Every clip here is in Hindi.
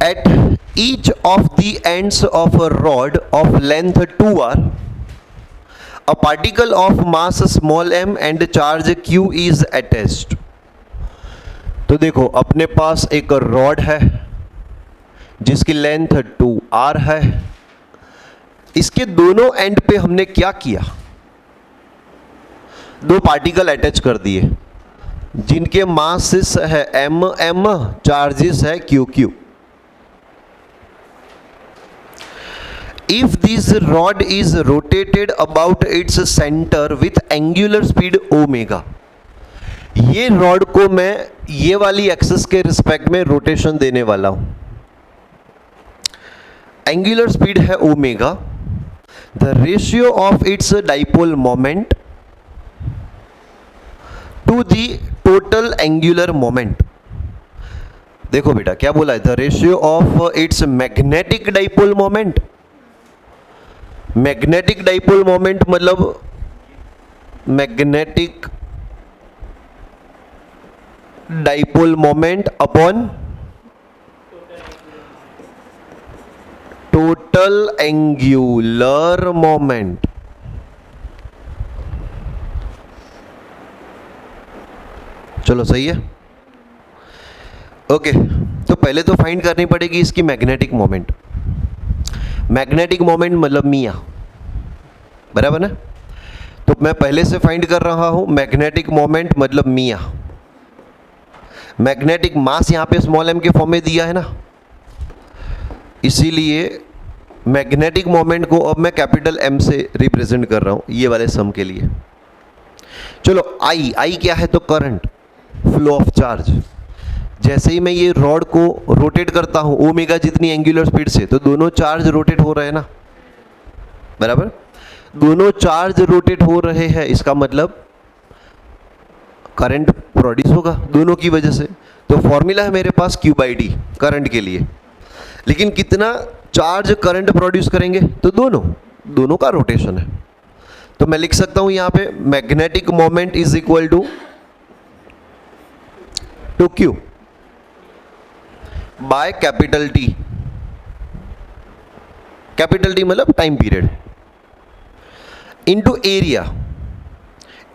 At each of the ends of a rod of length 2r, a particle of mass small m and charge q is attached. तो देखो अपने पास एक रॉड है जिसकी लेंथ 2r है. इसके दोनों एंड पे हमने क्या किया, दो पार्टिकल अटैच कर दिए जिनके मासेस है m m, चार्जेस है q q. If this rod is rotated about its center with angular speed omega, ये रॉड को मैं ये वाली एक्सिस के रिस्पेक्ट में रोटेशन देने वाला हूं. एंगुलर स्पीड है omega. The ratio of its dipole moment to the total angular moment. देखो बेटा क्या बोला है, the ratio of its magnetic dipole moment. Magnetic dipole moment मतलब magnetic dipole moment upon total angular moment. चलो सही है. ओके, तो पहले तो फाइंड करनी पड़ेगी इसकी मैग्नेटिक मोमेंट. मैग्नेटिक मोमेंट मतलब मिया, बराबर ना. तो मैं पहले से फाइंड कर रहा हूं मैग्नेटिक मोमेंट मतलब मिया. मैग्नेटिक मास यहां पे स्मॉल m के फॉर्म में दिया है ना, इसीलिए मैग्नेटिक मोमेंट को अब मैं कैपिटल M से रिप्रेजेंट कर रहा हूं ये वाले सम के लिए. चलो I क्या है, तो करंट, फ्लो ऑफ चार्ज. जैसे ही मैं ये रॉड को रोटेट करता हूं ओमेगा जितनी एंगुलर स्पीड से, तो दोनों चार्ज रोटेट हो रहे हैं ना, बराबर. दोनों चार्ज रोटेट हो रहे हैं, इसका मतलब करंट प्रोड्यूस होगा दोनों की वजह से. तो फॉर्मूला है मेरे पास Q/D करंट के लिए. लेकिन कितना चार्ज करंट प्रोड्यूस करेंगे, तो दोनों का रोटेशन है. तो मैं लिख सकता हूं यहां पे magnetic moment is equal to Q by capital T. Capital T मतलब time period into area.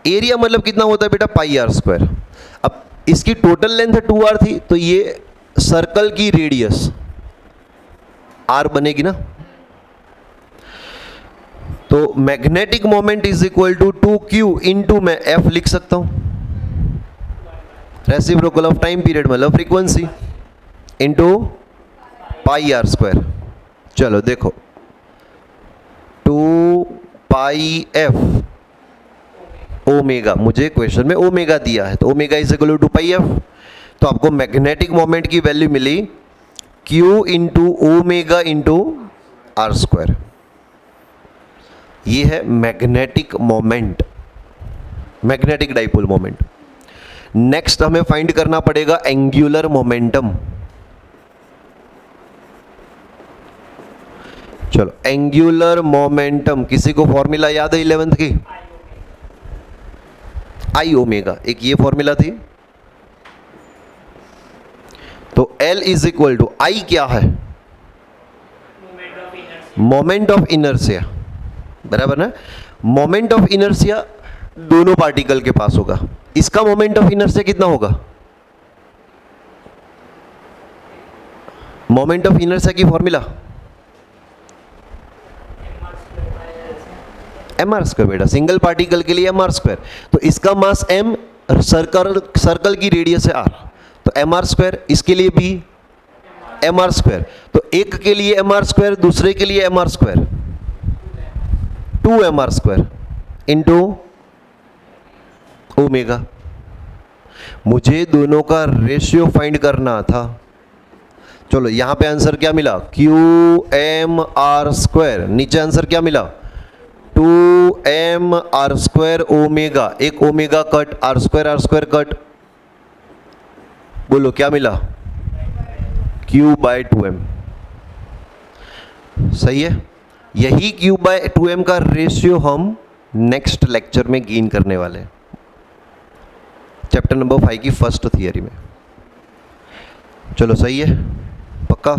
Area मतलब कितना होता है बेटा, पाई आर स्क्वायर. अब इसकी टोटल लेंथ 2r थी, तो ये सर्कल की रेडियस r बनेगी ना. तो magnetic moment is equal to 2q into मैं f लिख सकता हूं, रेसिप्रोकल ऑफ टाइम पीरियड मतलब frequency, into pi r square. चलो देखो 2 पाई एफ ओमेगा, मुझे क्वेश्चन में ओमेगा दिया है तो omega is equal to 2 pi f. तो आपको मैग्नेटिक मोमेंट की वैल्यू मिली Q into omega into r square. ये है magnetic moment, magnetic dipole moment. Next हमें फाइंड करना पड़ेगा एंगुलर मोमेंटम. चलो एंगुलर मोमेंटम, किसी को फॉर्मूला याद है 11th की, आई ओमेगा, एक ये फॉर्मूला थी. तो L इज इक्वल टू आई क्या है, मोमेंट ऑफ इनर्शिया, बराबर ना. मोमेंट ऑफ इनर्शिया दोनों पार्टिकल के पास होगा. इसका मोमेंट ऑफ इनर्शिया कितना होगा, मोमेंट ऑफ इनर्शिया की फॉर्मूला mr स्क्वायर बेटा, सिंगल पार्टिकल के लिए mr स्क्वायर. तो इसका मास m, सर्कल की रेडियस है r, तो mr स्क्वायर, इसके लिए भी mr स्क्वायर. तो एक के लिए mr स्क्वायर, दूसरे के लिए mr square, 2mr square into omega. मुझे दोनों का रेशियो फाइंड करना था. चलो यहां पे आंसर क्या मिला, QMR स्क्वायर. नीचे आंसर क्या मिला, 2mr स्क्वायर ओमेगा. एक omega cut, r square cut, बोलो क्या मिला, Q/2m. सही है. यही Q/2m का रेशियो हम नेक्स्ट लेक्चर में गेन करने वाले हैं, चैप्टर नंबर 5 की फर्स्ट थियरी में. चलो सही है. पक्का?